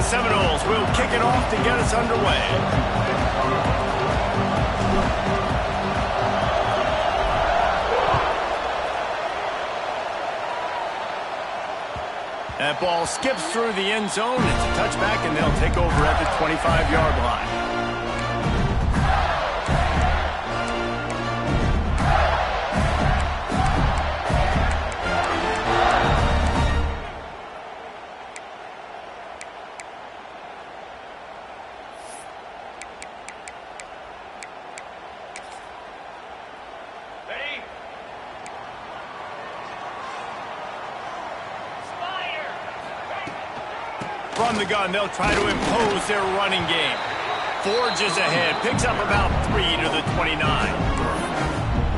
Seminoles will kick it off to get us underway. That ball skips through the end zone. It's a touchback, and they'll take over at the 25-yard line. From the gun, they'll try to impose their running game. Forges ahead, picks up about 3 to the 29.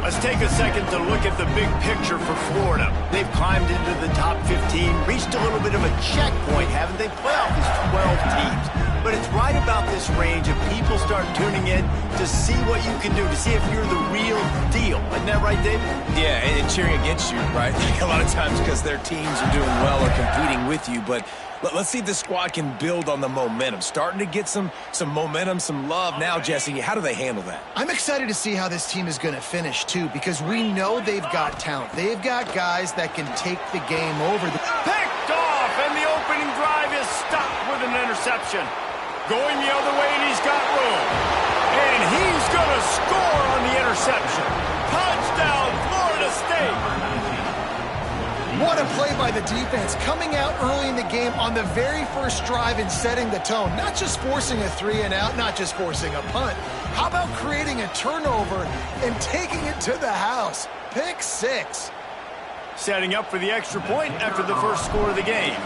Let's take a second to look at the big picture for Florida. They've climbed into the top 15, reached a little bit of a checkpoint, haven't they? Playoff is 12 teams. But it's right about this range if people start tuning in to see what you can do, to see if you're the real deal. Isn't that right, David? Yeah, and cheering against you, right? A lot of times because their teams are doing well or competing with you, but let's see if this squad can build on the momentum. Starting to get some momentum, some love. Now, Jesse, how do they handle that? I'm excited to see how this team is going to finish, too, because we know they've got talent. They've got guys that can take the game over. Picked off, and the opening drive is stopped with an interception. Going the other way, and he's got room. And he's going to score on the interception. Touchdown, Florida State. What a play by the defense, coming out early in the game on the very first drive and setting the tone. Not just forcing a 3-and-out, not just forcing a punt. How about creating a turnover and taking it to the house? Pick 6. Setting up for the extra point after the first score of the game.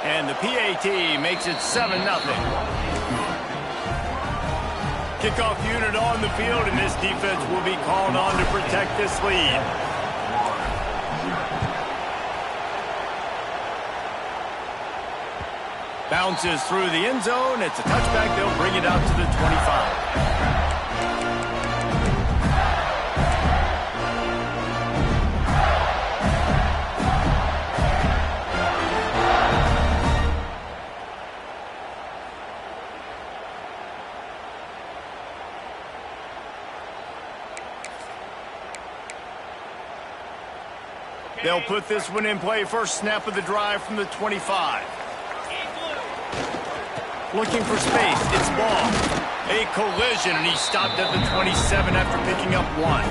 And the PAT makes it 7-0. Kickoff unit on the field, and this defense will be called on to protect this lead. Bounces through the end zone. It's a touchback. They'll bring it out to the 25. They'll put this one in play. First snap of the drive from the 25. Looking for space. It's Ball. A collision, and he stopped at the 27 after picking up 1.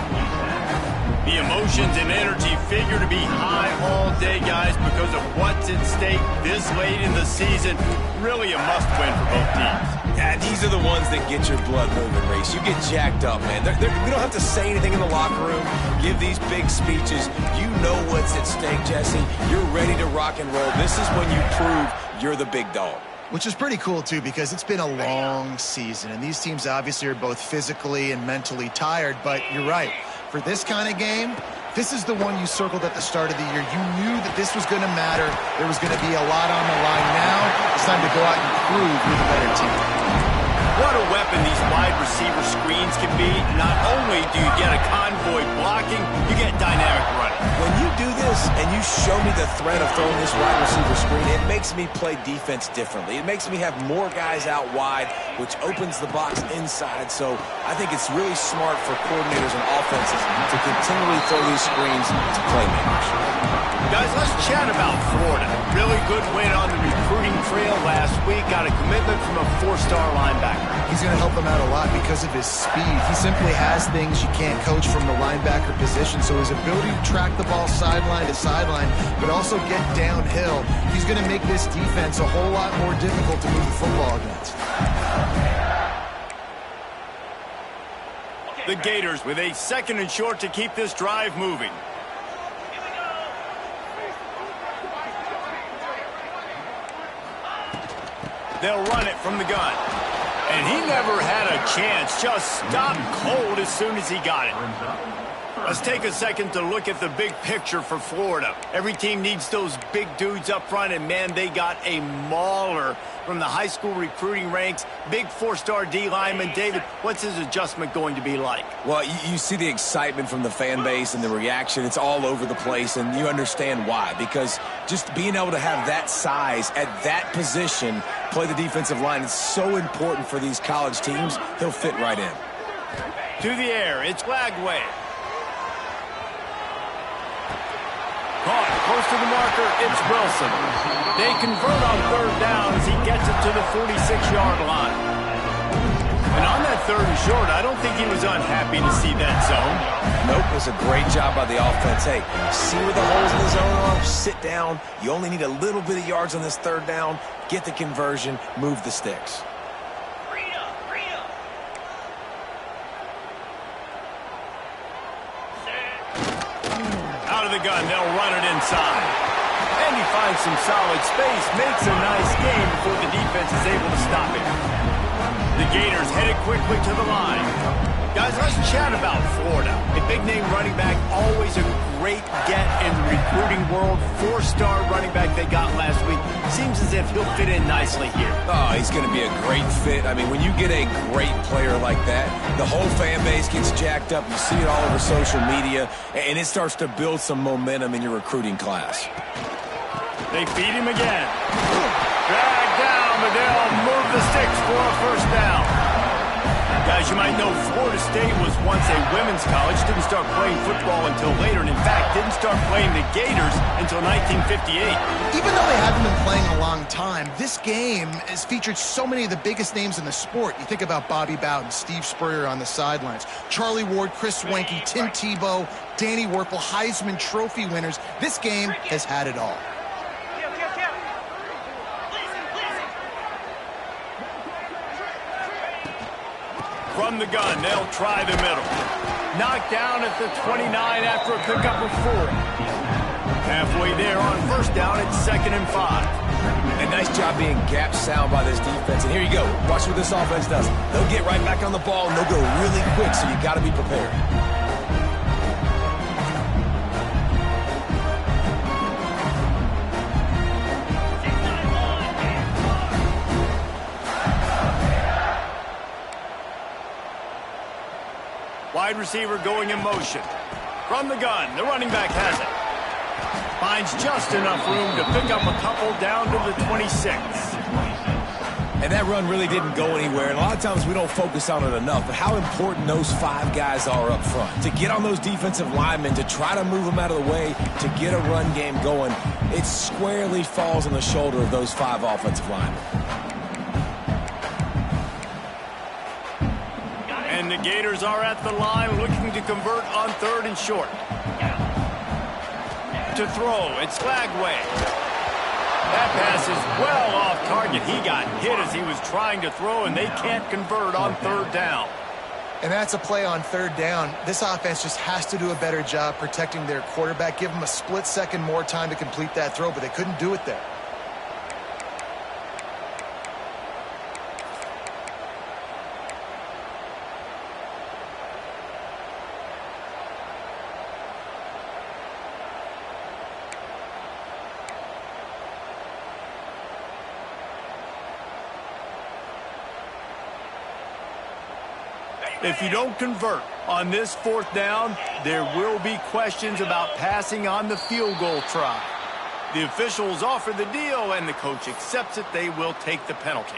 The emotions and energy figure to be high all day, guys, because of what's at stake this late in the season. Really a must-win for both teams. Yeah, these are the ones that get your blood moving, Reese. You get jacked up, man. We don't have to say anything in the locker room, give these big speeches. You know what's at stake, Jesse. You're ready to rock and roll. This is when you prove you're the big dog. Which is pretty cool, too, because it's been a long season, and these teams obviously are both physically and mentally tired, but you're right. For this kind of game, this is the one you circled at the start of the year. You knew that this was going to matter. There was going to be a lot on the line. Now it's time to go out and prove you're the better team. What a weapon these wide receiver screens can be. Not only do you get a convoy blocking, you get dynamic running. When you do this and you show me the threat of throwing this wide receiver screen, it makes me play defense differently. It makes me have more guys out wide, which opens the box inside. So I think it's really smart for coordinators and offenses to continually throw these screens to playmakers. Guys, let's chat about Florida. Really good win on the recruiting trail last week. Got a commitment from a 4-star linebacker. He's going to help them out a lot because of his speed. He simply has things you can't coach from the linebacker position. So his ability to track the ball sideline to sideline, but also get downhill, he's going to make this defense a whole lot more difficult to move the football against. The Gators with a 2nd and short to keep this drive moving. They'll run it from the gun. And he never had a chance. Just stopped cold as soon as he got it. Let's take a second to look at the big picture for Florida. Every team needs those big dudes up front, and, man, they got a mauler from the high school recruiting ranks. Big four-star D lineman. David, what's his adjustment going to be like? Well, you see the excitement from the fan base and the reaction. It's all over the place, and you understand why. Because just being able to have that size at that position, play the defensive line, is so important for these college teams. He'll fit right in. To the air, it's Lagway. Caught close to the marker, it's Wilson. They convert on third down as he gets it to the 46-yard line. And on that third and short, I don't think he was unhappy to see that zone. Nope, it was a great job by the offense. Hey, see where the holes in the zone are? Sit down. You only need a little bit of yards on this third down. Get the conversion, move the sticks. Out of the gun, they'll run it inside. And he finds some solid space, makes a nice gain before the defense is able to stop him. The Gators headed quickly to the line. Guys, let's chat about Florida. A big-name running back, always a great get in the recruiting world. Four-star running back they got last week. Seems as if he'll fit in nicely here. Oh, he's going to be a great fit. I mean, when you get a great player like that, the whole fan base gets jacked up. You see it all over social media, and it starts to build some momentum in your recruiting class. They feed him again. Drag down, but they'll move the sticks for a first down. Guys, you might know Florida State was once a women's college, didn't start playing football until later, and in fact, didn't start playing the Gators until 1958. Even though they haven't been playing a long time, this game has featured so many of the biggest names in the sport. You think about Bobby Bowden, Steve Spurrier on the sidelines, Charlie Ward, Chris Wenke, Tim Tebow, Danny Werfel, Heisman Trophy winners. This game has had it all. From the gun, they'll try the middle. Knocked down at the 29 after a pickup of 4. Halfway there on first down, it's 2nd and 5. A nice job being gap sound by this defense. And here you go. Watch what this offense does. They'll get right back on the ball, and they'll go really quick, so you got to be prepared. Wide receiver going in motion. From the gun, the running back has it. Finds just enough room to pick up a couple down to the 26. And that run really didn't go anywhere. And a lot of times we don't focus on it enough, but how important those 5 guys are up front. To get on those defensive linemen, to try to move them out of the way, to get a run game going, it squarely falls on the shoulder of those 5 offensive linemen. And the Gators are at the line looking to convert on 3rd and short. To throw, it's Lagway. That pass is well off target. He got hit as he was trying to throw, and they can't convert on 3rd down. And that's a play on 3rd down. This offense just has to do a better job protecting their quarterback. Give them a split second more time to complete that throw, but they couldn't do it there. If you don't convert on this 4th down, there will be questions about passing on the field goal try. The officials offer the deal, and the coach accepts it. They will take the penalty.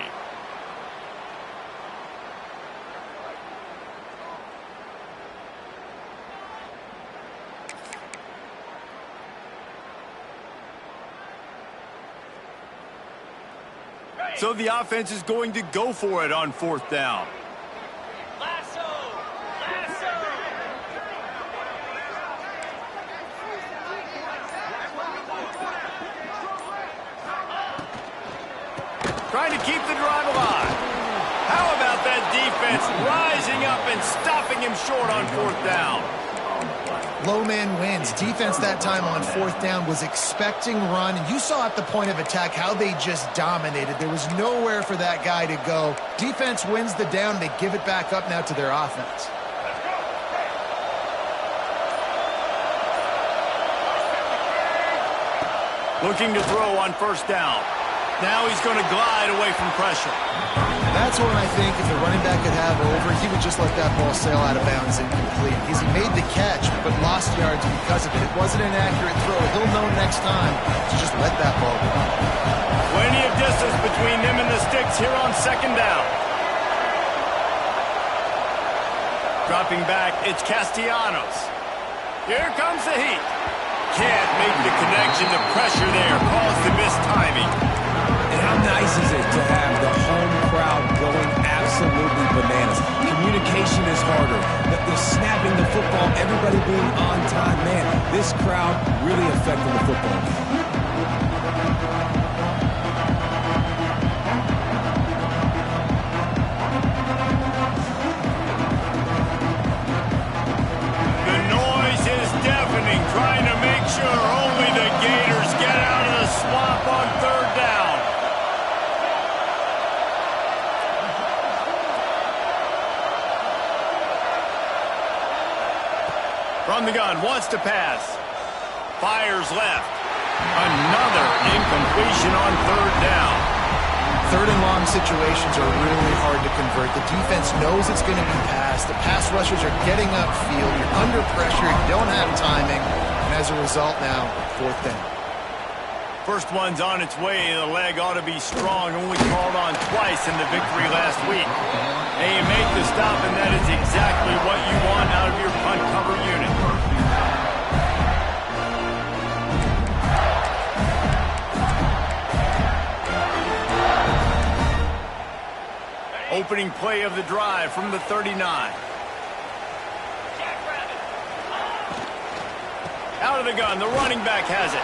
So the offense is going to go for it on 4th down. Trying to keep the drive alive. How about that defense rising up and stopping him short on 4th down? Low man wins. Defense that time on 4th down was expecting run, and you saw at the point of attack how they just dominated. There was nowhere for that guy to go. Defense wins the down. They give it back up now to their offense. Looking to throw on first down. Now he's going to glide away from pressure. That's when I think if the running back could have over, he would just let that ball sail out of bounds incomplete. He made the catch, but lost yards because of it. It wasn't an accurate throw. He'll know next time to just let that ball go. Plenty of distance between them and the sticks here on second down. Dropping back, it's Castellanos. Here comes the heat. Can't make the connection. The pressure there caused the missed timing. And how nice is it to have the home crowd going absolutely bananas? Communication is harder. The snapping the football, everybody being on time. Man, this crowd really affected the football game. Trying to make sure only the Gators get out of the swamp on third down. From the gun, wants to pass. Fires left. Another incompletion on third down. Third and long situations are really hard to convert. The defense knows it's going to be passed. The pass rushers are getting upfield. You're under pressure. You don't have timing. And as a result now, fourth down. First one's on its way. The leg ought to be strong. Only called on twice in the victory last week. They make the stop, and that is exactly what you want out of your punt cover unit. Opening play of the drive from the 39. Out of the gun, the running back has it.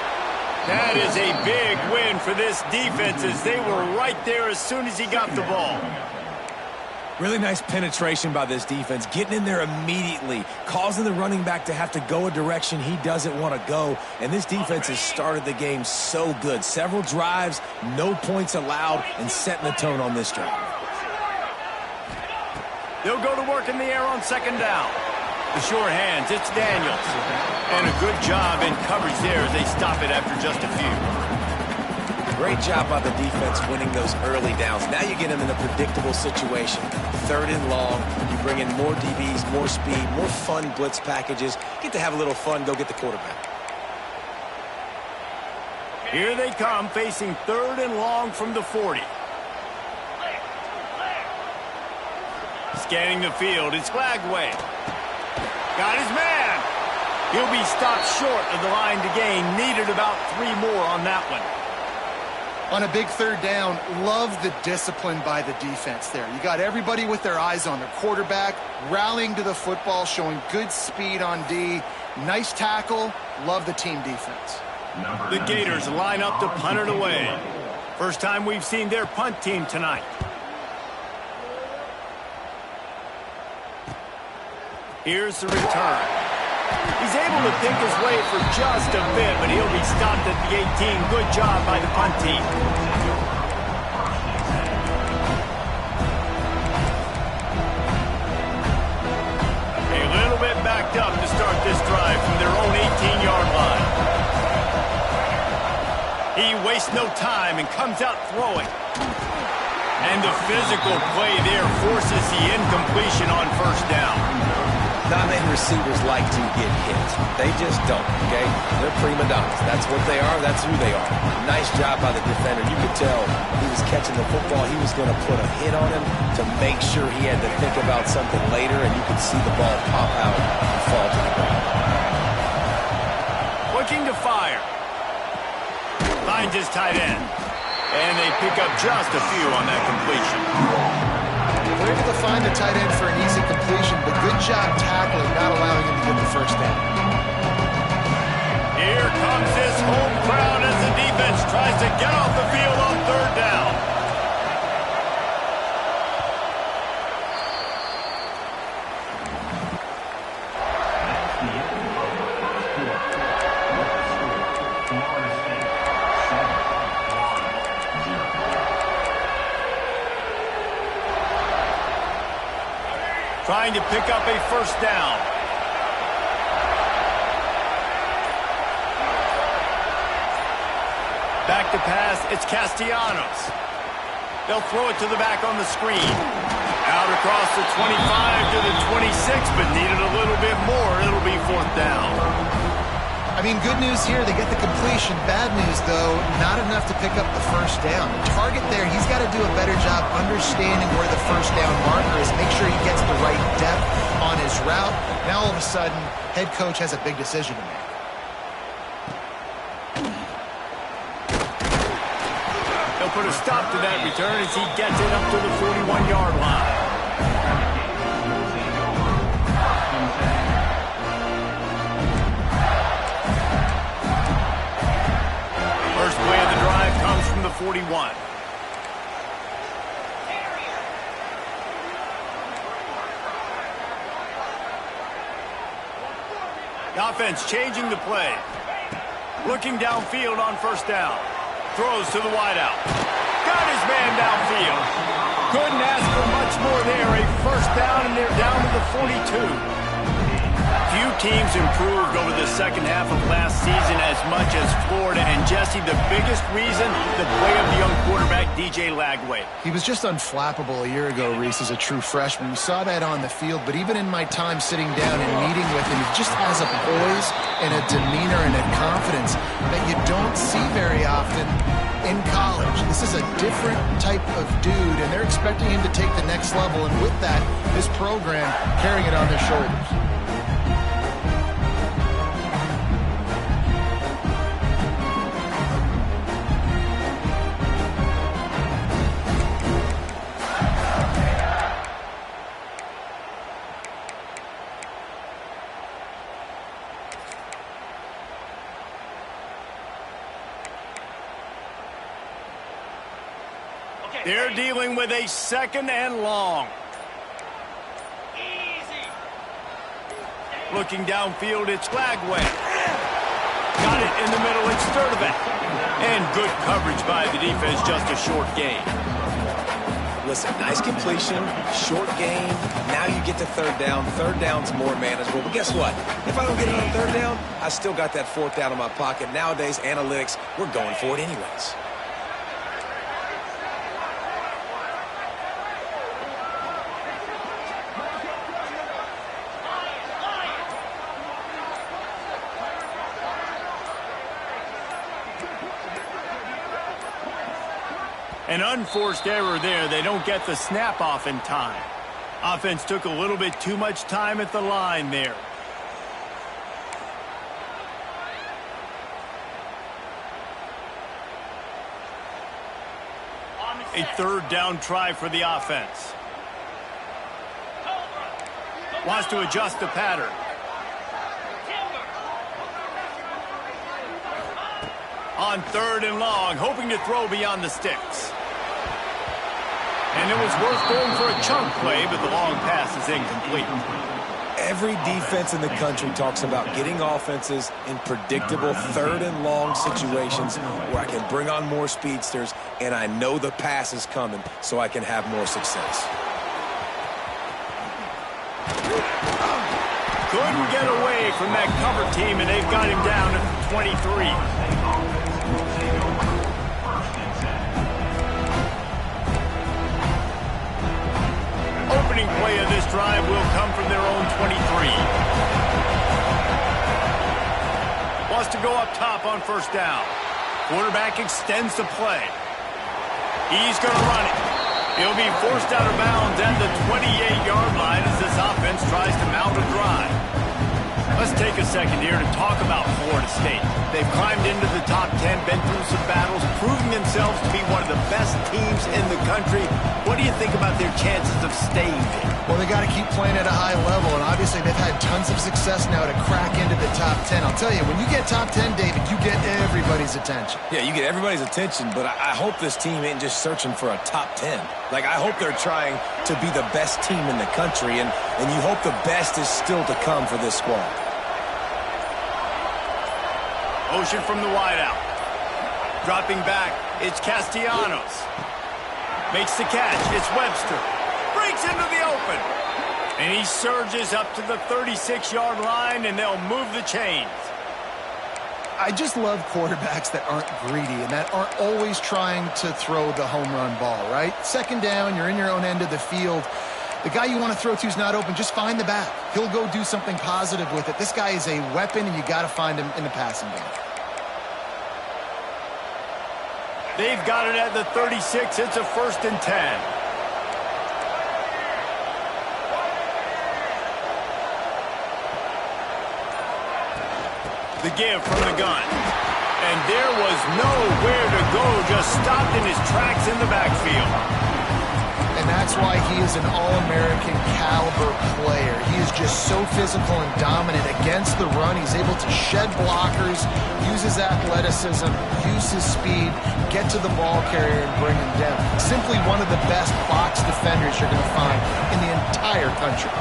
That is a big win for this defense as they were right there as soon as he got the ball. Really nice penetration by this defense, getting in there immediately, causing the running back to have to go a direction he doesn't want to go. And this defense has started the game so good. Several drives, no points allowed, and setting the tone on this drive. They'll go to work in the air on second down. The short hands, it's Daniels. And a good job in coverage there as they stop it after just a few. Great job by the defense winning those early downs. Now you get them in a predictable situation. Third and long, you bring in more DBs, more speed, more fun blitz packages. Get to have a little fun, go get the quarterback. Here they come, facing third and long from the 40. Scanning the field, it's Flagway. Got his man. He'll be stopped short of the line to gain. Needed about 3 more on that one. On a big third down, love the discipline by the defense there. You got everybody with their eyes on the quarterback, rallying to the football, showing good speed on D. Nice tackle. Love the team defense. The Gators line up to punt it away. First time we've seen their punt team tonight. Here's the return. He's able to pick his way for just a bit, but he'll be stopped at the 18. Good job by the punt team. A little bit backed up to start this drive from their own 18-yard line. He wastes no time and comes out throwing. And the physical play there forces the incompletion on first down. Not many receivers like to get hit. They just don't, okay? They're prima donnas. That's what they are. That's who they are. Nice job by the defender. You could tell he was catching the football. He was going to put a hit on him to make sure he had to think about something later, and you could see the ball pop out and fall to the ground. Looking to fire. Finds his tight end. And they pick up just a few on that completion. They're able to find the tight end for an easy completion, but good job tackling, not allowing him to get the first down. Here comes this home crowd as the defense tries to get off the field on third down. Trying to pick up a first down. the pass. It's Castellanos. They'll throw it to the back on the screen. Out across the 25 to the 26, but needed a little bit more. It'll be 4th down. I mean, good news here, they get the completion. Bad news, though, not enough to pick up the first down. The target there, he's got to do a better job understanding where the first down marker is, make sure he gets the right depth on his route. Now, all of a sudden, head coach has a big decision to make. He'll put a stop to that return as he gets it up to the 41-yard line. First play of the drive comes from the 41. The offense changing the play. Looking downfield on first down. Throws to the wideout. Got his man downfield. Couldn't ask for much more there. A first down, and they're down to the 42. Few teams improved over the second half of last season as much as Florida. And, Jesse, the biggest reason, the play of the young quarterback, DJ Lagway. He was just unflappable a year ago, Reese, as a true freshman. We saw that on the field, but even in my time sitting down and meeting with him, he just has a poise and a demeanor and a confidence that you don't see very often in college. This is a different type of dude, and they're expecting him to take the next level, and with that, this program carrying it on their shoulders. They're dealing with a 2nd and long. Easy. Looking downfield, it's Lagway. Got it in the middle, it's Sturdivant. And good coverage by the defense, just a short gain. Listen, nice completion, short gain. Now you get to 3rd down. 3rd down's more manageable. But guess what? If I don't get it on 3rd down, I still got that 4th down in my pocket. Nowadays, analytics, we're going for it anyways. An unforced error there. They don't get the snap off in time. Offense took a little bit too much time at the line there. A 3rd down try for the offense. Wants to adjust the pattern. On 3rd and long, hoping to throw beyond the sticks. And it was worth going for a chunk play, but the long pass is incomplete. Every defense in the country talks about getting offenses in predictable 3rd and long situations where I can bring on more speedsters and I know the pass is coming so I can have more success. Couldn't get away from that cover team, and they've got him down at the 23. Opening play of this drive will come from their own 23. Wants to go up top on first down. Quarterback extends the play. He's going to run it. He'll be forced out of bounds at the 28-yard line as this offense tries to mount a drive. Let's take a second here to talk about Florida State. They've climbed into the top 10, been through some battles, proving themselves to be one of the best teams in the country. What do you think about their chances of staying there? Well, they got to keep playing at a high level, and obviously they've had tons of success now to crack into the top 10. I'll tell you, when you get top 10, David, you get everybody's attention. Yeah, you get everybody's attention, but I hope this team ain't just searching for a top 10. Like, I hope they're trying to be the best team in the country, and you hope the best is still to come for this squad. Motion from the wideout. Dropping back, it's Castellanos. Makes the catch, it's Webster. Breaks into the open. And he surges up to the 36-yard line, and they'll move the chains. I just love quarterbacks that aren't greedy and that aren't always trying to throw the home run ball, right? Second down, you're in your own end of the field. The guy you want to throw to is not open. Just find the back. He'll go do something positive with it. This guy is a weapon, and you got to find him in the passing game. They've got it at the 36. It's a 1st and 10. The give from the gun. And there was nowhere to go, just stopped in his tracks in the backfield. And that's why he is an All-American caliber player. He is just so physical and dominant against the run. He's able to shed blockers, use his athleticism, use his speed, get to the ball carrier and bring him down. Simply one of the best box defenders you're going to find in the entire country.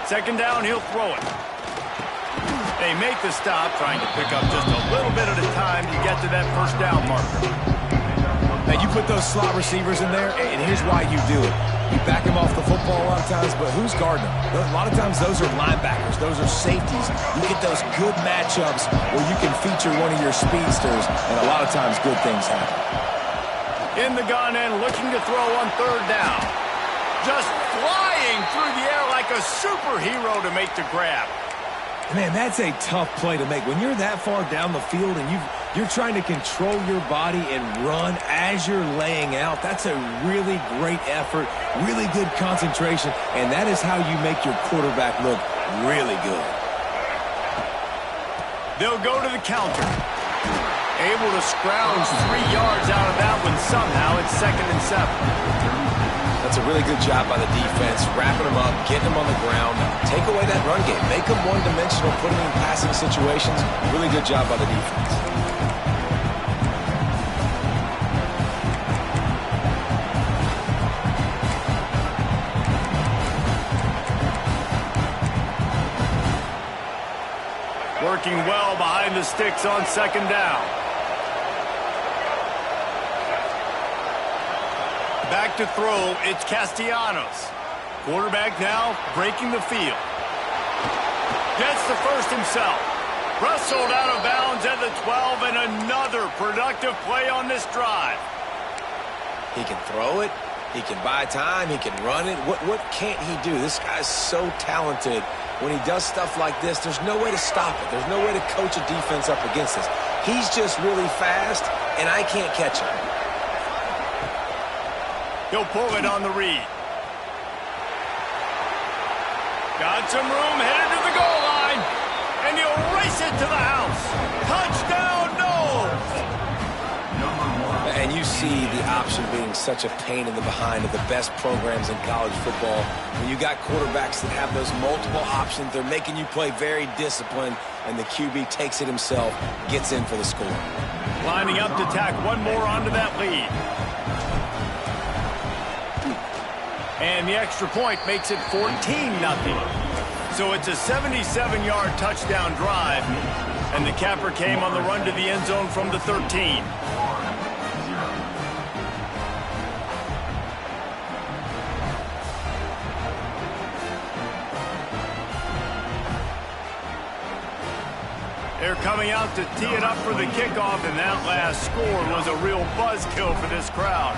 Second down, he'll throw it. They make the stop, trying to pick up just a little bit at a time to get to that 1st down marker. Now, you put those slot receivers in there, and here's why you do it. You back him off the football a lot of times, but who's guarding him? A lot of times, those are linebackers. Those are safeties. You get those good matchups where you can feature one of your speedsters, and a lot of times, good things happen. In the gun and looking to throw on 3rd down. Just flying through the air like a superhero to make the grab. Man, that's a tough play to make. When you're that far down the field and you're trying to control your body and run as you're laying out, that's a really great effort, really good concentration, and that is how you make your quarterback look really good. They'll go to the counter. Able to scrounge 3 yards out of that one somehow. It's 2nd and 7. That's a really good job by the defense, wrapping them up, getting them on the ground. Take away that run game. Make them one-dimensional, put them in passing situations. Really good job by the defense. Working well behind the sticks on 2nd down. Back to throw, it's Castellanos. Quarterback now breaking the field. Gets the 1st himself. Wrestled out of bounds at the 12, and another productive play on this drive. He can throw it. He can buy time. He can run it. What can't he do? This guy's so talented. When he does stuff like this, there's no way to stop it. There's no way to coach a defense up against this. He's just really fast, and I can't catch him. He'll pull it on the read. Got some room, headed to the goal line. And he'll race it to the house. Touchdown, no! And you see the option being such a pain in the behind of the best programs in college football. When you got quarterbacks that have those multiple options, they're making you play very disciplined, and the QB takes it himself, gets in for the score. Lining up to tack one more onto that lead. And the extra point makes it 14-0. So it's a 77-yard touchdown drive, and the capper came on the run to the end zone from the 13. They're coming out to tee it up for the kickoff, and that last score was a real buzzkill for this crowd.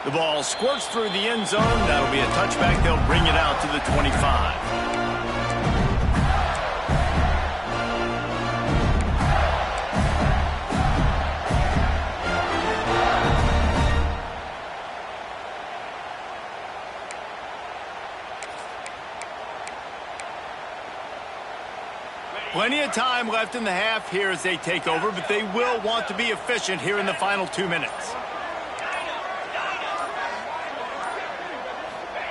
The ball squirts through the end zone. That'll be a touchback. They'll bring it out to the 25. Plenty of time left in the half here as they take over, but they will want to be efficient here in the final 2 minutes.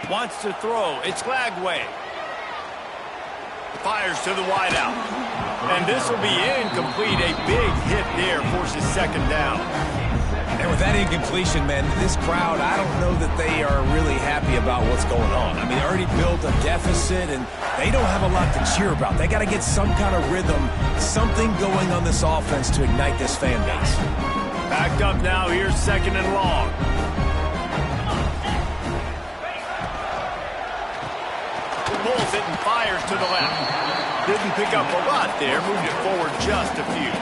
Wants to throw. It's Glagway. Fires to the wideout. And this will be incomplete. A big hit there forces 2nd down. And with that incompletion, man, this crowd, I don't know that they are really happy about what's going on. I mean, they already built a deficit, and they don't have a lot to cheer about. They got to get some kind of rhythm, something going on this offense to ignite this fan base. Backed up now. Here's 2nd and long. Pulls it and fires to the left. Didn't pick up a lot there. Moved it forward just a few.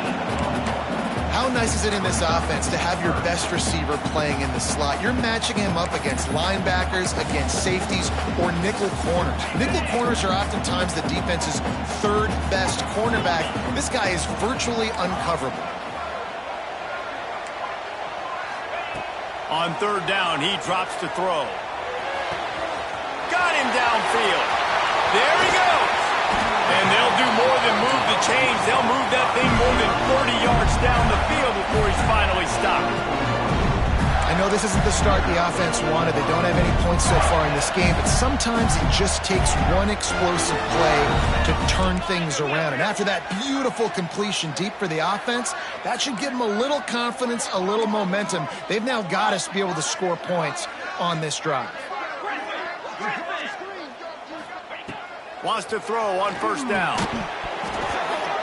How nice is it in this offense to have your best receiver playing in the slot? You're matching him up against linebackers, against safeties, or nickel corners. Nickel corners are oftentimes the defense's 3rd best cornerback. This guy is virtually uncoverable. On 3rd down, he drops to throw. Got him downfield. There he goes. And they'll do more than move the chains. They'll move that thing more than 40 yards down the field before he's finally stopped. I know this isn't the start the offense wanted. They don't have any points so far in this game, but sometimes it just takes one explosive play to turn things around. And after that beautiful completion deep for the offense, that should give them a little confidence, a little momentum. They've now got us to be able to score points on this drive. Wants to throw on 1st down.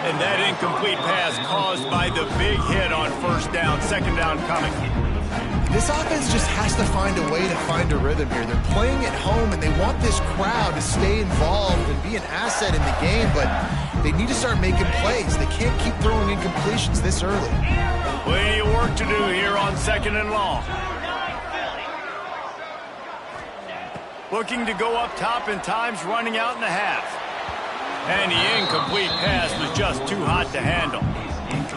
And that incomplete pass caused by the big hit on 1st down. 2nd down coming. This offense just has to find a way to find a rhythm here. They're playing at home, and they want this crowd to stay involved and be an asset in the game, but they need to start making plays. They can't keep throwing incompletions this early. Plenty of work to do here on 2nd and long. Looking to go up top, and time's running out in the half. And the incomplete pass was just too hot to handle.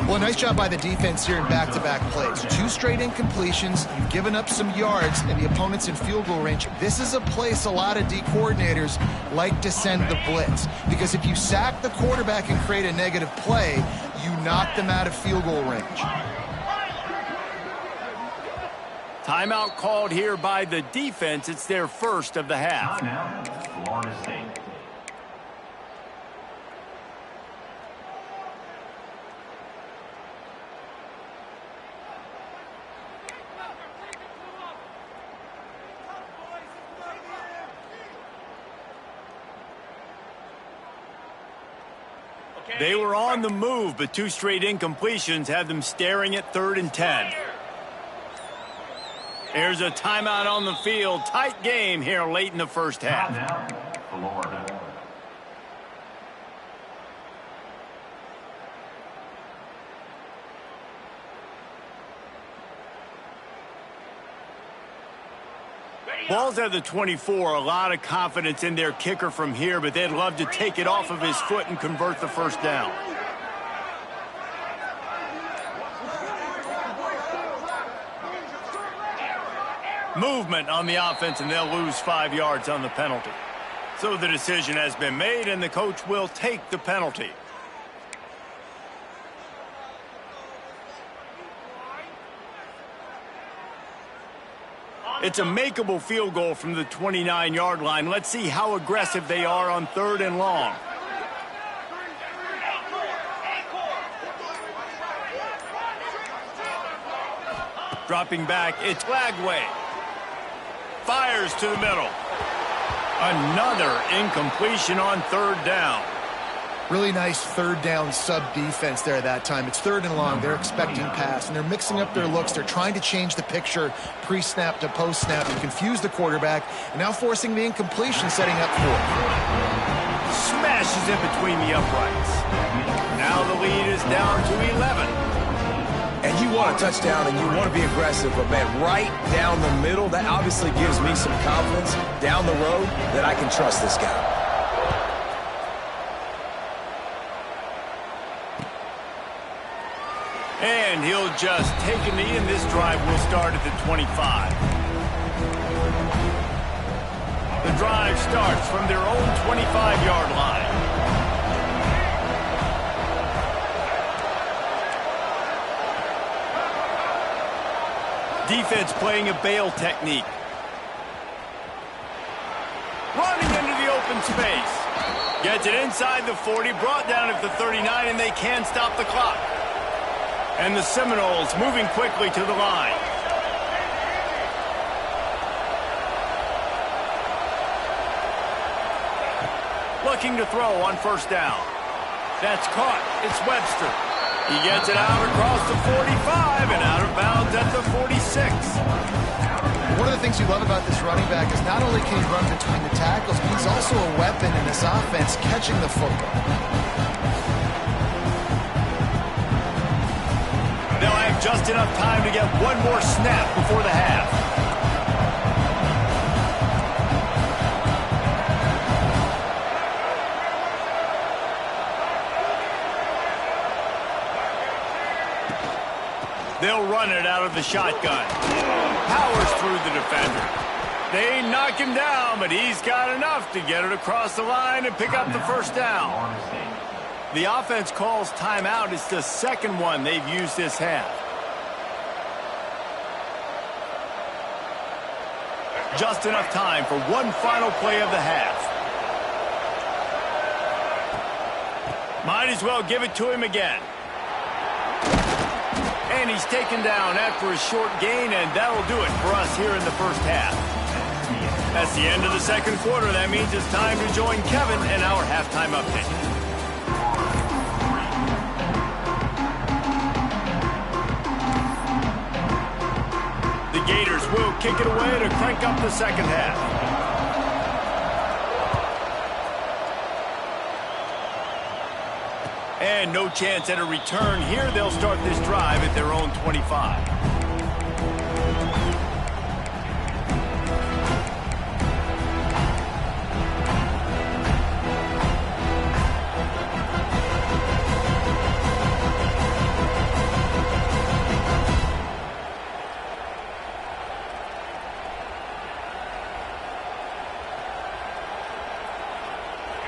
Well, nice job by the defense here in back-to-back plays. 2 straight incompletions. You've given up some yards, and the opponent's in field goal range. This is a place a lot of D coordinators like to send the blitz, because if you sack the quarterback and create a negative play, you knock them out of field goal range. Timeout called here by the defense. It's their 1st of the half. Florida State. They were on the move, but 2 straight incompletions have them staring at 3rd and 10. There's a timeout on the field. Tight game here late in the 1st half. Florida. Ball's at the 24. A lot of confidence in their kicker from here, but they'd love to take it off of his foot and convert the 1st down. Movement on the offense, and they'll lose 5 yards on the penalty. So the decision has been made, and the coach will take the penalty. It's a makeable field goal from the 29-yard line. Let's see how aggressive they are on 3rd and long. Dropping back, it's Lagway. Fires to the middle. Another incompletion on 3rd down. Really nice 3rd down sub-defense there that time. It's 3rd and long. They're expecting pass, and they're mixing up their looks. They're trying to change the picture pre-snap to post-snap and confuse the quarterback, and now forcing the incompletion, setting up 4th. Smashes in between the uprights. Now the lead is down to 11. And you want a touchdown, and you want to be aggressive, but, man, right down the middle, that obviously gives me some confidence down the road that I can trust this guy. And he'll just take a knee, and this drive will start at the 25. The drive starts from their own 25-yard line. Defense playing a bail technique. Running into the open space. Gets it inside the 40, brought down at the 39, and they can stop the clock. And the Seminoles moving quickly to the line. Looking to throw on first down. That's caught. It's Webster. He gets it out across the 45 and out of bounds at the 46. One of the things you love about this running back is not only can he run between the tackles, but he's also a weapon in this offense catching the football. They'll have just enough time to get one more snap before the half. They'll run it out of the shotgun. Powers through the defender. They knock him down, but he's got enough to get it across the line and pick up the first down. The offense calls timeout. It's the second one they've used this half. Just enough time for one final play of the half. Might as well give it to him again. And he's taken down after a short gain, and that'll do it for us here in the first half. That's the end of the second quarter. That means it's time to join Kevin and our halftime update. The Gators will kick it away to crank up the second half. And no chance at a return here. They'll start this drive at their own 25.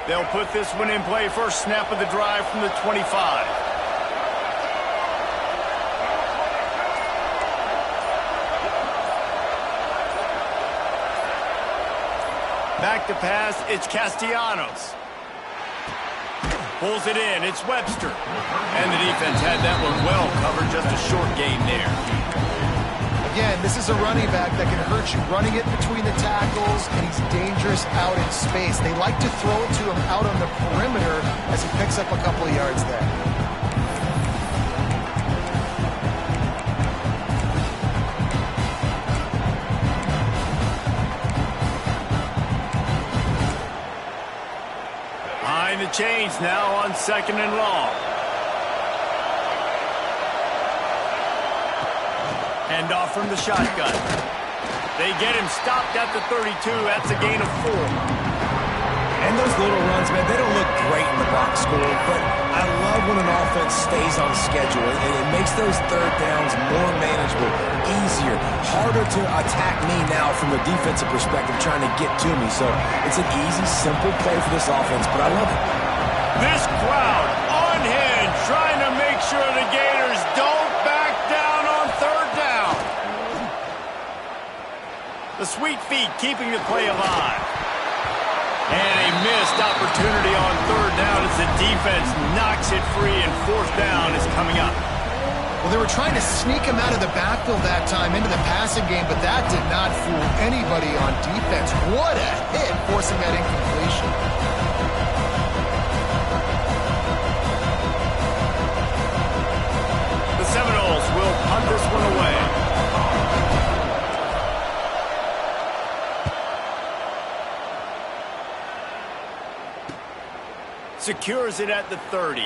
They'll put this one in play. First snap of the drive from the 25. Back to pass, it's Castellanos. Pulls it in, it's Webster. And the defense had that one well covered, just a short gain there. Again, this is a running back that can hurt you running it between the tackles, and he's dangerous out in space. They like to throw it to him out on the perimeter as he picks up a couple of yards there. Behind the chains now on second and long. Hand off from the shotgun. They get him stopped at the 32. That's a gain of 4. And those little runs, man, they don't look great in the box score, but I love when an offense stays on schedule, and it makes those third downs more manageable, easier, harder to attack me now from a defensive perspective trying to get to me. So it's an easy, simple play for this offense, but I love it. This crowd on hand trying to make sure the Gators don't back down on third down. The sweet feet keeping the play alive. And a missed opportunity on third down as the defense knocks it free, and fourth down is coming up. Well, they were trying to sneak him out of the backfield that time into the passing game, but that did not fool anybody on defense. What a hit, forcing that incompletion. The Seminoles will punt this one away. Secures it at the 30.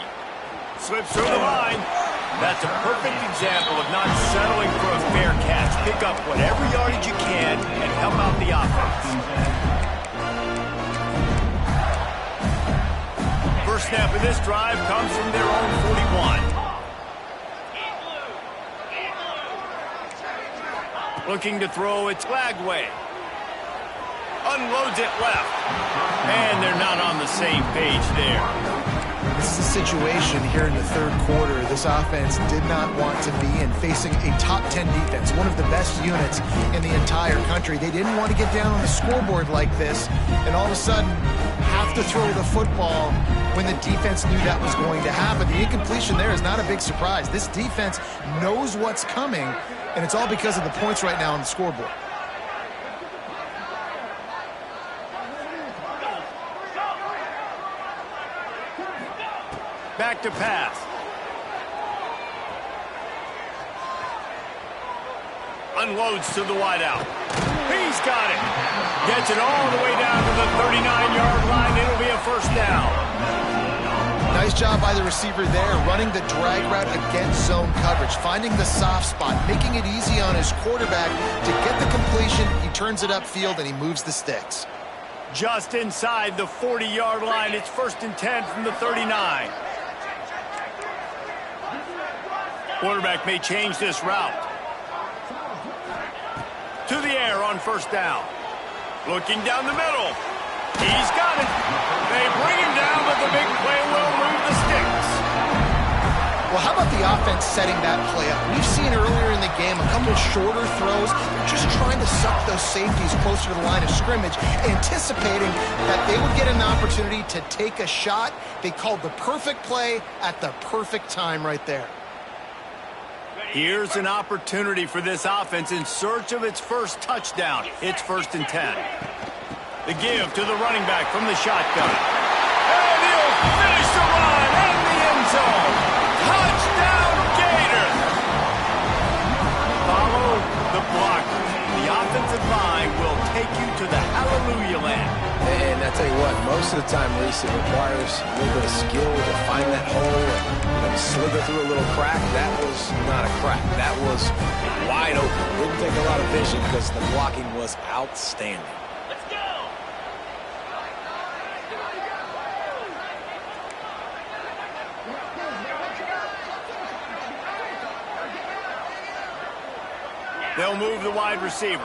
Slips through the line. That's a perfect example of not settling for a fair catch. Pick up whatever yardage you can and help out the offense. First snap of this drive comes from their own 41. Looking to throw, it's Lagway. Unloads it left. And they're not on the same page there. This is a situation here in the third quarter this offense did not want to be in, facing a top 10 defense, one of the best units in the entire country. They didn't want to get down on the scoreboard like this and all of a sudden have to throw the football when the defense knew that was going to happen. The incompletion there is not a big surprise. This defense knows what's coming, and it's all because of the points right now on the scoreboard. Back to pass. Unloads to the wideout. He's got it. Gets it all the way down to the 39-yard line. It'll be a first down. Nice job by the receiver there, running the drag route against zone coverage, finding the soft spot, making it easy on his quarterback to get the completion. He turns it upfield, and he moves the sticks. Just inside the 40-yard line. It's 1st and 10 from the 39. Quarterback may change this route. To the air on first down. Looking down the middle. He's got it. They bring him down, but the big play will move the sticks. Well, how about the offense setting that play up? We've seen earlier in the game a couple of shorter throws. They're just trying to suck those safeties closer to the line of scrimmage, anticipating that they would get an opportunity to take a shot. They called the perfect play at the perfect time right there. Here's an opportunity for this offense in search of its first touchdown. It's 1st and 10. The give to the running back from the shotgun. And he'll finish the run in the end zone. Touchdown, Gator! Follow the block. The offensive line will take you to the hallelujah land. And I tell you what, most of the time, Reese, it requires a little bit of skill to find that hole and slither through a little crack. That was not a crack. That was wide open. Didn't take a lot of vision because the blocking was outstanding. Let's go! They'll move the wide receiver.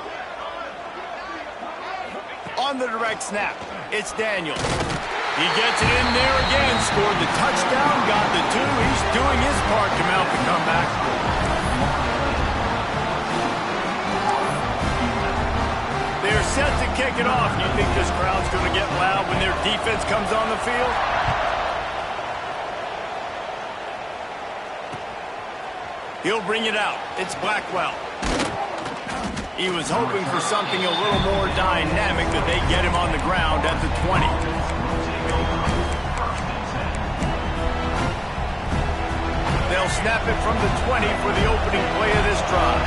On the direct snap, it's Daniels. He gets it in there again, scored the touchdown, got the 2. He's doing his part to mount the comeback. They're set to kick it off. You think this crowd's going to get loud when their defense comes on the field? He'll bring it out. It's Blackwell. He was hoping for something a little more dynamic, that they get him on the ground at the 20. They'll snap it from the 20 for the opening play of this drive.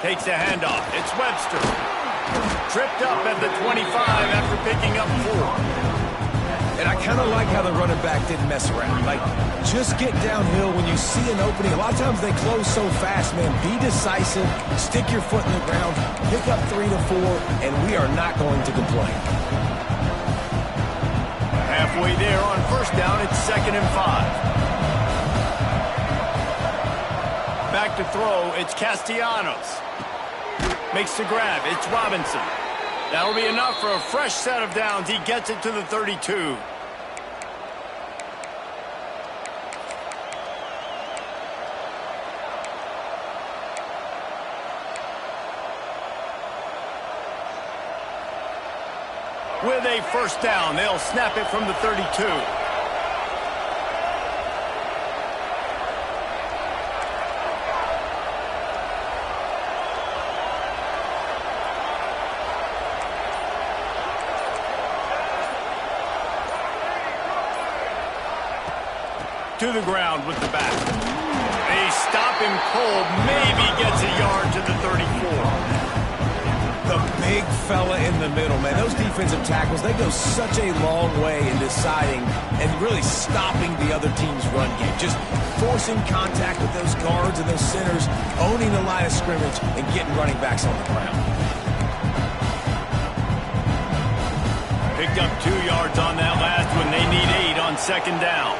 Takes a handoff. It's Webster. Tripped up at the 25 after picking up 4. And I kind of like how the running back didn't mess around. Like, just get downhill when you see an opening. A lot of times they close so fast, man. Be decisive, stick your foot in the ground, pick up 3 to 4, and we are not going to complain. Halfway there on first down, it's 2nd and 5. Back to throw, it's Castellanos. Makes the grab, it's Robinson. That'll be enough for a fresh set of downs. He gets it to the 32. With a first down, they'll snap it from the 32. To the ground with the back. They stop him cold, maybe gets a yard to the 34. The big fella in the middle, man. Those defensive tackles, they go such a long way in deciding and really stopping the other team's run game. Just forcing contact with those guards and those centers, owning the line of scrimmage, and getting running backs on the ground. Picked up 2 yards on that last one. They need 8 on 2nd down.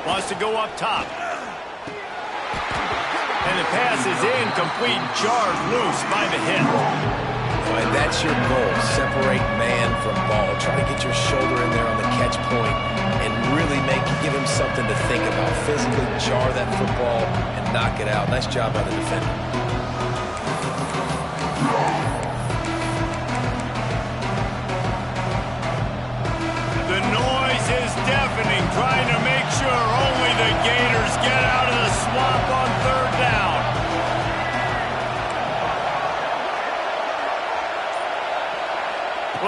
Wants to go up top. And the pass is incomplete. Jarred loose by the hit. And that's your goal. Separate man from ball. Try to get your shoulder in there on the catch point and really give him something to think about. Physically jar that football and knock it out. nice job by the defender. 2nd and 10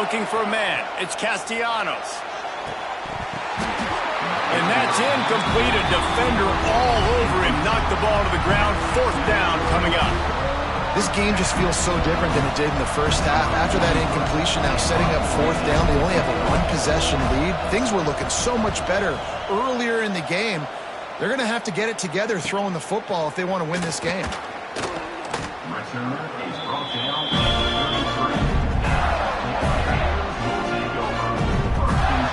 looking for a man. It's Castellanos. And that's incomplete. A defender all over him. Knocked the ball to the ground. 4th down coming up. This game just feels so different than it did in the first half. After that incompletion, now setting up 4th down, they only have a 1-possession lead. Things were looking so much better earlier in the game. They're going to have to get it together throwing the football if they want to win this game. Return is brought down at 33. Will take over 1st and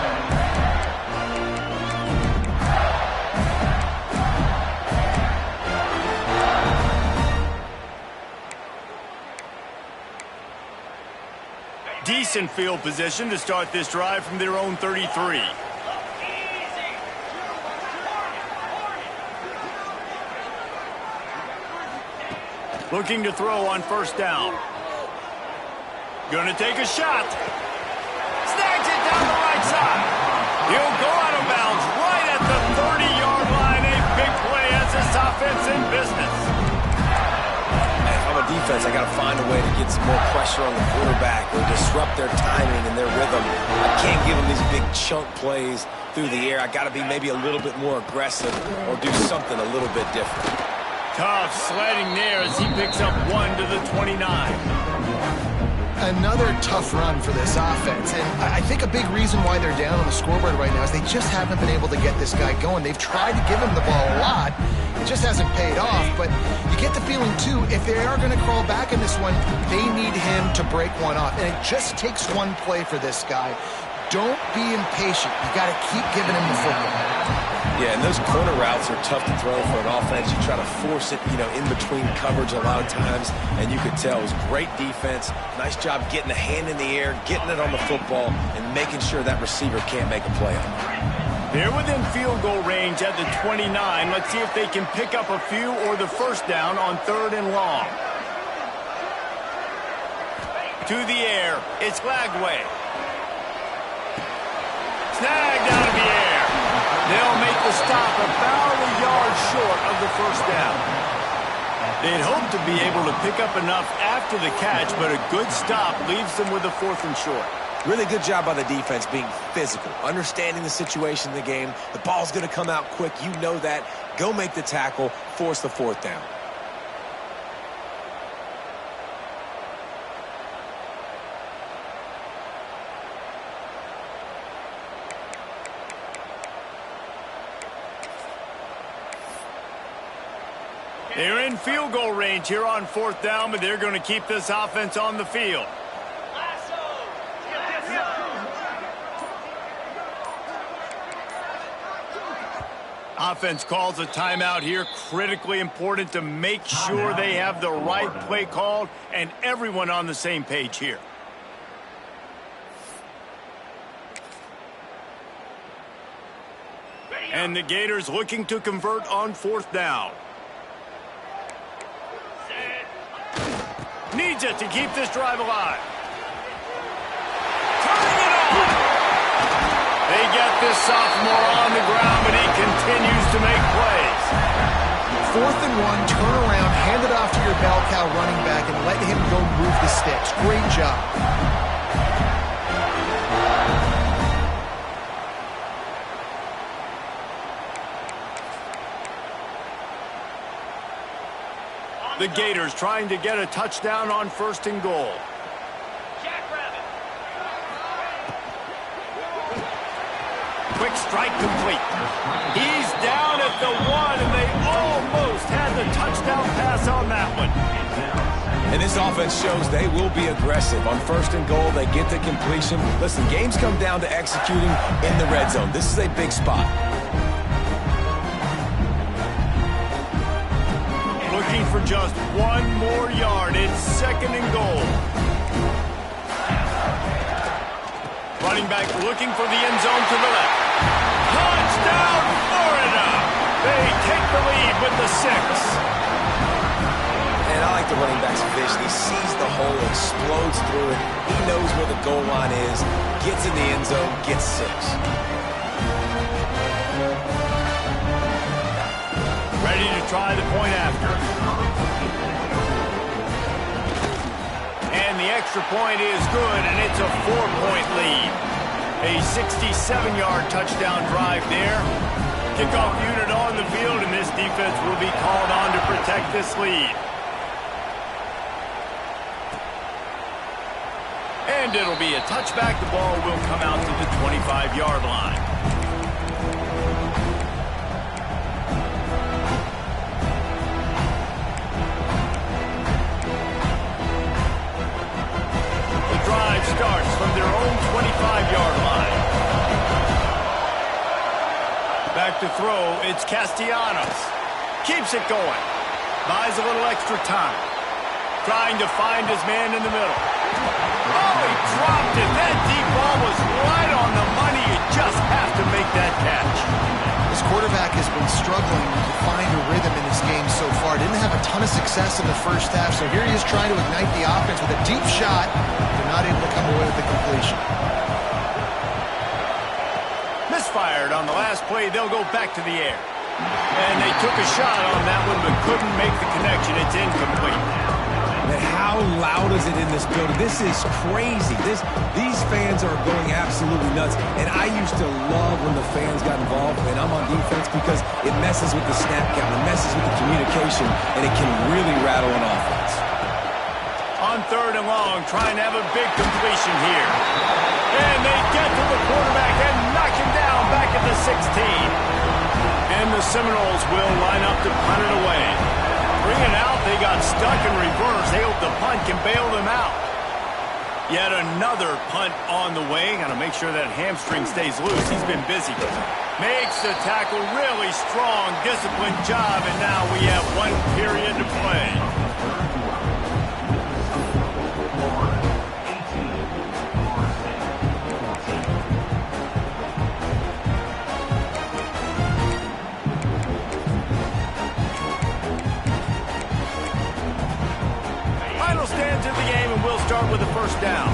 10. Decent field position to start this drive from their own 33. Looking to throw on 1st down. Gonna take a shot. Snags it down the right side. He'll go out of bounds right at the 30-yard line. A big play as this offense in business. If I'm a defense, I got to find a way to get some more pressure on the quarterback or disrupt their timing and their rhythm. I can't give them these big chunk plays through the air. I got to be maybe a little bit more aggressive or do something a little bit different. Tough sledding there as he picks up 1 to the 29. Another tough run for this offense, and I think a big reason why they're down on the scoreboard right now is they just haven't been able to get this guy going. They've tried to give him the ball a lot. It just hasn't paid off, but you get the feeling, too, if they are going to crawl back in this one, they need him to break one off, and it just takes one play for this guy. Don't be impatient. You got to keep giving him the football. Yeah, and those corner routes are tough to throw for an offense. You try to force it, in between coverage a lot of times, and you could tell it was great defense. Nice job getting a hand in the air, getting it on the football, and making sure that receiver can't make a play on it. They're within field goal range at the 29. Let's see if they can pick up a few or the 1st down on 3rd and long. To the air, it's Lagway. Snagged out of the air. They'll make the stop about a yard short of the 1st down. They'd hope to be able to pick up enough after the catch, but a good stop leaves them with a 4th and short. Really good job by the defense being physical, understanding the situation in the game. The ball's going to come out quick. You know that. Go make the tackle, force the 4th down. They're in field goal range here on 4th down, but they're going to keep this offense on the field. Offense calls a timeout here. Critically important to make sure they have the right play called and everyone on the same page here. And the Gators looking to convert on 4th down. Needs it to keep this drive alive. Turning it on. They get this sophomore on the ground, but he continues to make plays. 4th and 1, turn around, hand it off to your bell cow running back, and let him go move the sticks. Great job. The Gators trying to get a touchdown on 1st and goal. Quick strike complete. He's down at the 1, and they almost had the touchdown pass on that one. And this offense shows they will be aggressive. On 1st and goal, they get the completion. Listen, games come down to executing in the red zone. This is a big spot. Looking for just 1 more yard. It's 2nd and goal. Running back looking for the end zone to the left. Touchdown, Florida! They take the lead with the 6. And I like the running back's vision. He sees the hole, explodes through it. He knows where the goal line is, gets in the end zone, gets 6. Ready to try the point after. And the extra point is good, and it's a 4-point lead. A 67-yard touchdown drive there. Kickoff unit on the field, and this defense will be called on to protect this lead. And it'll be a touchback. The ball will come out to the 25-yard line. The drive starts from their own 25-yard line. Back to throw, it's Castellanos. Keeps it going. Buys a little extra time. Trying to find his man in the middle. Oh, he dropped it. That deep ball was right on the money. You just have to make that catch. This quarterback has been struggling to find a rhythm in this game so far. Didn't have a ton of success in the first half, so here he is trying to ignite the offense with a deep shot. They're not able to come away with the completion. Misfired on the last play. They'll go back to the air. And they took a shot on that one, but couldn't make the connection. It's incomplete. Man, how loud is it in this building? This is crazy. These fans are going absolutely nuts. And I used to love when the fans got involved, and I'm on defense, because it messes with the snap count, it messes with the communication, and it can really rattle an offense. On 3rd and long, trying to have a big completion here. And they get to the quarterback and knock him down back at the 16. And the Seminoles will line up to punt it away. Bring it out, they got stuck in reverse. They hope the punt can bail them out. Yet another punt on the way. Got to make sure that hamstring stays loose. He's been busy. Makes the tackle, really strong, disciplined job, and now we have 1 period to play. Stands in the game, and we'll start with a first down.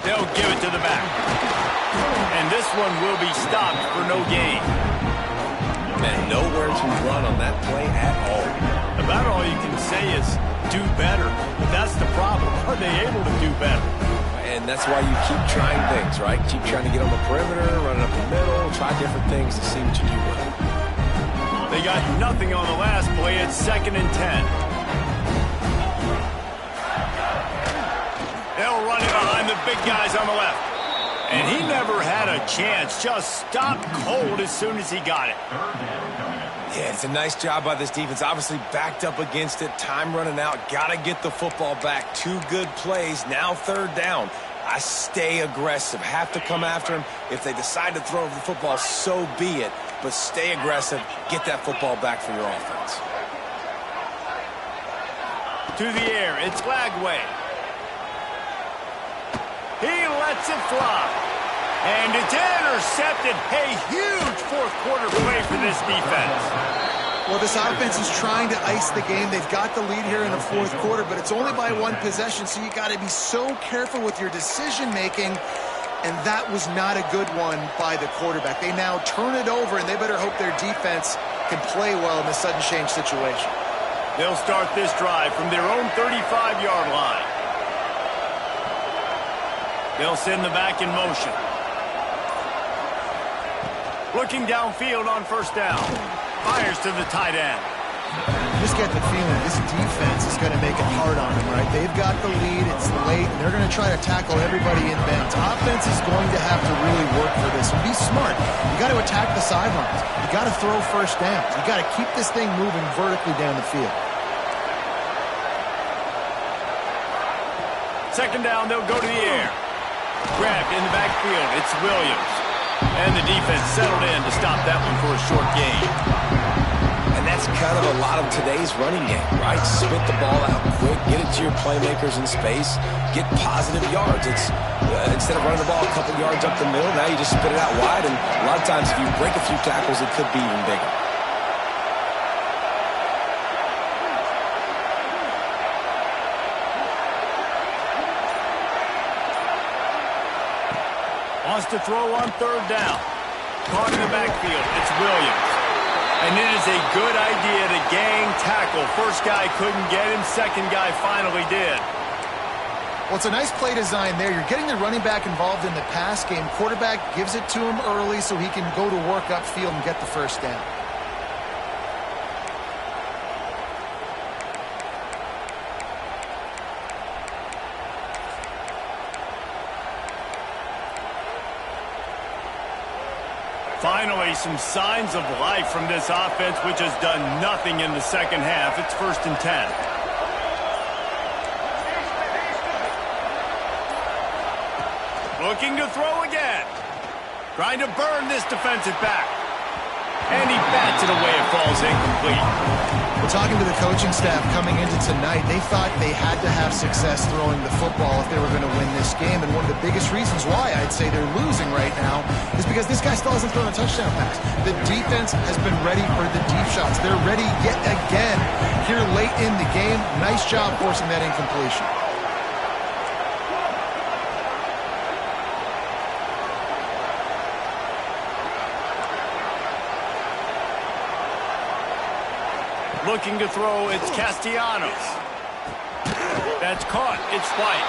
They'll give it to the back. And this one will be stopped for no gain. Man, nowhere to run on that play at all. About all you can say is do better. But that's the problem. Are they able to do better? And that's why you keep trying things, right? Keep trying to get on the perimeter, run up the middle, try different things to see what you do well. They got nothing on the last play. It's 2nd and 10. They'll run it behind the big guys on the left. And he never had a chance. Just stopped cold as soon as he got it. Yeah, it's a nice job by this defense. Obviously backed up against it. Time running out. Got to get the football back. 2 good plays. Now 3rd down. I stay aggressive. Have to come after him. If they decide to throw over the football, so be it. But stay aggressive. Get that football back for your offense. To the air. It's Lagway. He lets it fly. And it's intercepted. A huge 4th quarter play for this defense. Well, this offense is trying to ice the game. They've got the lead here in the 4th quarter, but it's only by 1 possession, so you got to be so careful with your decision-making, and that was not a good one by the quarterback. They now turn it over, and they better hope their defense can play well in this sudden change situation. They'll start this drive from their own 35-yard line. They'll send the back in motion. Looking downfield on 1st down. Fires to the tight end. You just get the feeling this defense is going to make it hard on them, right? They've got the lead. It's late, and they're going to try to tackle everybody in bounds. Offense is going to have to really work for this. And be smart. You got to attack the sidelines. You got to throw 1st downs. You got to keep this thing moving vertically down the field. 2nd down, they'll go to the air. Grabbed in the backfield. It's Williams. And the defense settled in to stop that one for a short gain. And that's kind of a lot of today's running game, right? Spit the ball out quick, get it to your playmakers in space, get positive yards. It's instead of running the ball a couple yards up the middle, now you just spit it out wide, and a lot of times if you break a few tackles, it could be even bigger. Wants to throw on 3rd down. Caught in the backfield. It's Williams. And it is a good idea to gang tackle. First guy couldn't get him. Second guy finally did. Well, it's a nice play design there. You're getting the running back involved in the pass game. Quarterback gives it to him early so he can go to work upfield and get the first down. Finally, some signs of life from this offense, which has done nothing in the second half. It's 1st and 10. Looking to throw again. Trying to burn this defensive back. And he bats it away. It falls incomplete. Well, talking to the coaching staff coming into tonight, they thought they had to have success throwing the football if they were going to win this game. And one of the biggest reasons why I'd say they're losing right now is because this guy still hasn't thrown a touchdown pass. The defense has been ready for the deep shots. They're ready yet again here late in the game. Nice job forcing that incompletion. Looking to throw, it's Castellanos. That's caught. It's White.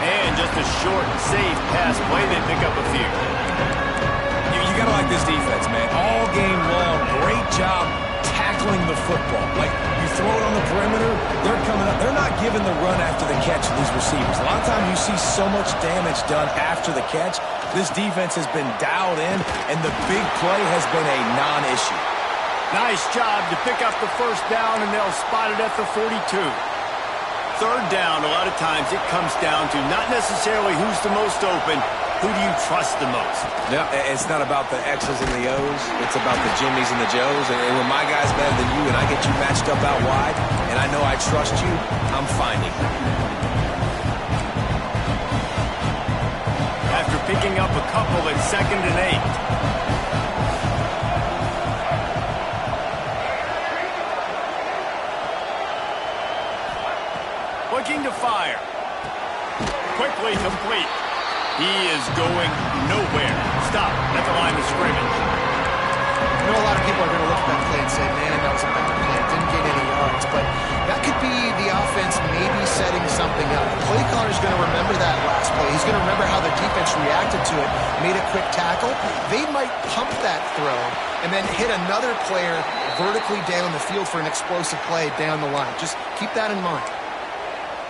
And just a short, safe pass play. They pick up a few. You got to like this defense, man. All game long, great job tackling the football. Like, you throw it on the perimeter, they're coming up. They're not giving the run after the catch to these receivers. A lot of times you see so much damage done after the catch. This defense has been dialed in, and the big play has been a non-issue. Nice job to pick up the first down, and they'll spot it at the 42. Third down, a lot of times it comes down to not necessarily who's the most open, who do you trust the most? Yeah, it's not about the X's and the O's. It's about the Jimmies and the Joes. And when my guy's better than you and I get you matched up out wide, and I know I trust you, I'm finding you. After picking up a couple at 2nd and 8. Looking to fire. Quickly complete. He is going nowhere. Stop at the line of scrimmage. I know a lot of people are going to look at that play and say, man, that was a bad play. Didn't get any yards. But that could be the offense maybe setting something up. The play caller is going to remember that last play. He's going to remember how the defense reacted to it, made a quick tackle. They might pump that throw and then hit another player vertically down the field for an explosive play down the line. Just keep that in mind.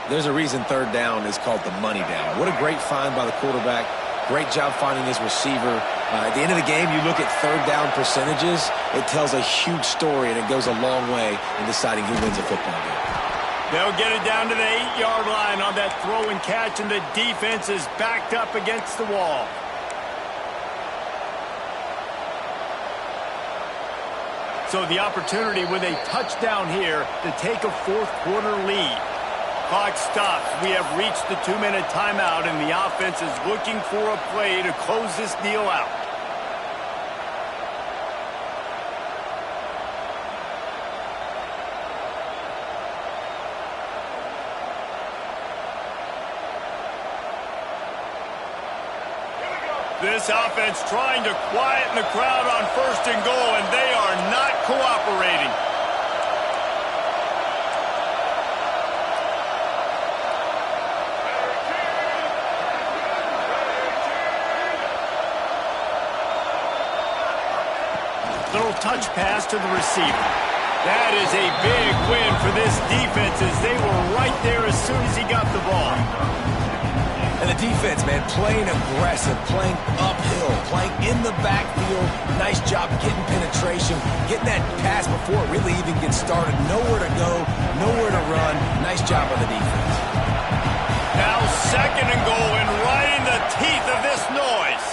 There's a reason third down is called the money down. What a great find by the quarterback. Great job finding his receiver. At the end of the game, you look at third down percentages. It tells a huge story, and it goes a long way in deciding who wins a football game. They'll get it down to the 8-yard line on that throw and catch, and the defense is backed up against the wall. So the opportunity with a touchdown here to take a fourth-quarter lead. Clock stops. We have reached the 2-minute timeout, and the offense is looking for a play to close this deal out. This offense trying to quieten the crowd on 1st and goal, and they are not cooperating. Little touch pass to the receiver. That is a big win for this defense as they were right there as soon as he got the ball. And the defense, man, playing aggressive, playing uphill, playing in the backfield. Nice job getting penetration, getting that pass before it really even gets started. Nowhere to go, nowhere to run. Nice job on the defense. Now 2nd and goal, and right in the teeth of this noise.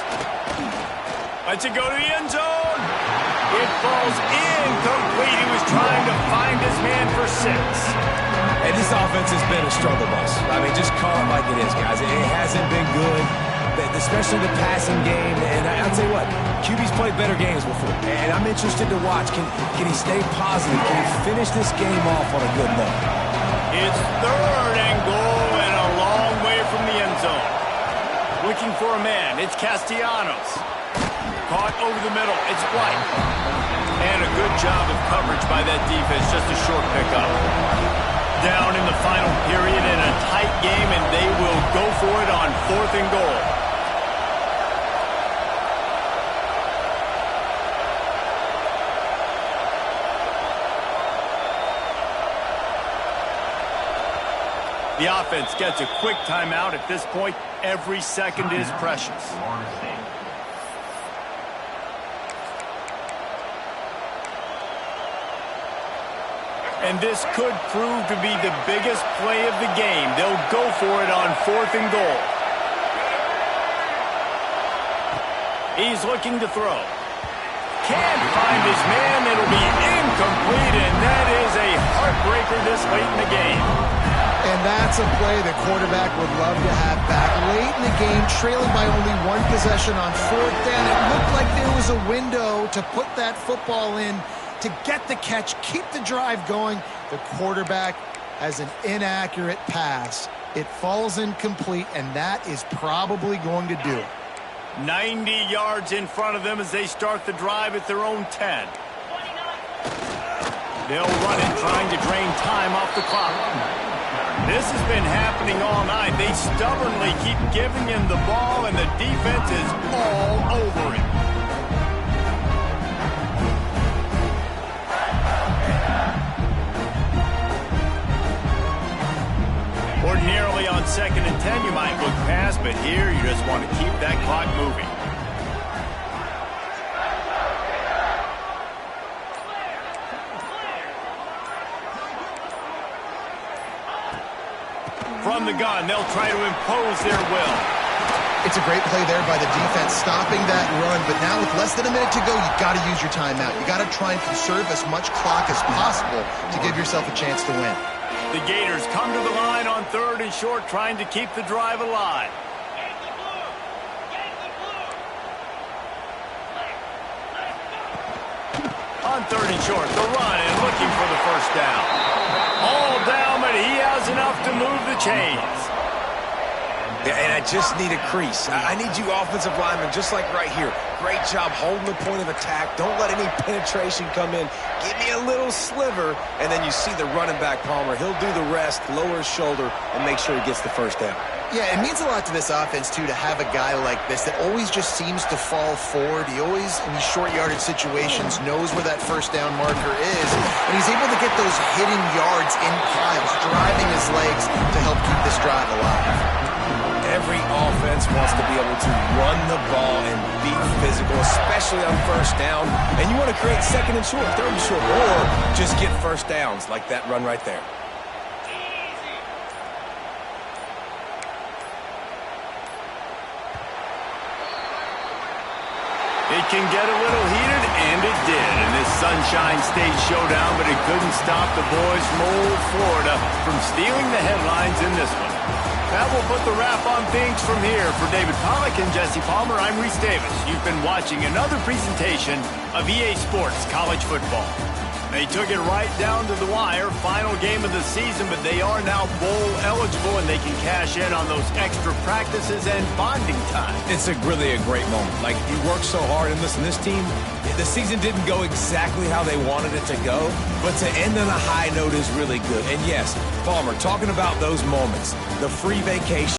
Lets it go to the end zone. It falls incomplete. He was trying to find his man for 6. And this offense has been a struggle bus. I mean, just call it like it is, guys. It hasn't been good, especially the passing game. And I'll tell you what, QB's played better games before. And I'm interested to watch. Can he stay positive? Can he finish this game off on a good note? It's 3rd and goal and a long way from the end zone. Looking for a man. It's Castellanos. caught over the middle. It's White. And a good job of coverage by that defense. Just a short pickup. Down in the final period in a tight game, and they will go for it on 4th and goal. The offense gets a quick timeout. At this point, every second is precious. And this could prove to be the biggest play of the game. They'll go for it on 4th and goal. He's looking to throw. Can't find his man. It'll be incomplete, and that is a heartbreaker this late in the game. And that's a play the quarterback would love to have back. Late in the game, trailing by only 1 possession on 4th down. It looked like there was a window to put that football in, to get the catch, keep the drive going. The quarterback has an inaccurate pass. It falls incomplete, and that is probably going to do it. 90 yards in front of them as they start the drive at their own 10. They'll run it, trying to drain time off the clock. This has been happening all night. They stubbornly keep giving him the ball, and the defense is all over him. Ordinarily on 2nd and 10, you might look past, but here you just want to keep that clock moving. From the gun, they'll try to impose their will. It's a great play there by the defense, stopping that run. But now with less than a minute to go, you've got to use your timeout. You've got to try and conserve as much clock as possible to give yourself a chance to win. The Gators come to the line on 3rd and short, trying to keep the drive alive. On 3rd and short, the run and looking for the first down. All down, but he has enough to move the chains. Yeah, and I just need a crease. I need you offensive linemen, just like right here. Great job holding the point of attack. Don't let any penetration come in. Give me a little sliver, and then you see the running back, Palmer. He'll do the rest, lower his shoulder, and make sure he gets the first down. Yeah, it means a lot to this offense, too, to have a guy like this that always just seems to fall forward. He always, in these short yardage situations, knows where that first down marker is, and he's able to get those hitting yards in piles, driving his legs to help keep this drive alive. Every offense wants to be able to run the ball and be physical, especially on first down. And you want to create 2nd and short, 3rd and short, or just get first downs like that run right there. It can get a little heated, and it did in this Sunshine State showdown, but it couldn't stop the boys from old Florida from stealing the headlines in this one. That will put the wrap on things from here. For David Pollack and Jesse Palmer, I'm Reese Davis. You've been watching another presentation of EA Sports College Football. They took it right down to the wire, final game of the season, but they are now bowl eligible, and they can cash in on those extra practices and bonding time. It's really a great moment. Like, you work so hard, and listen, this team, the season didn't go exactly how they wanted it to go, but to end on a high note is really good. And yes, Palmer, talking about those moments, the free vacation.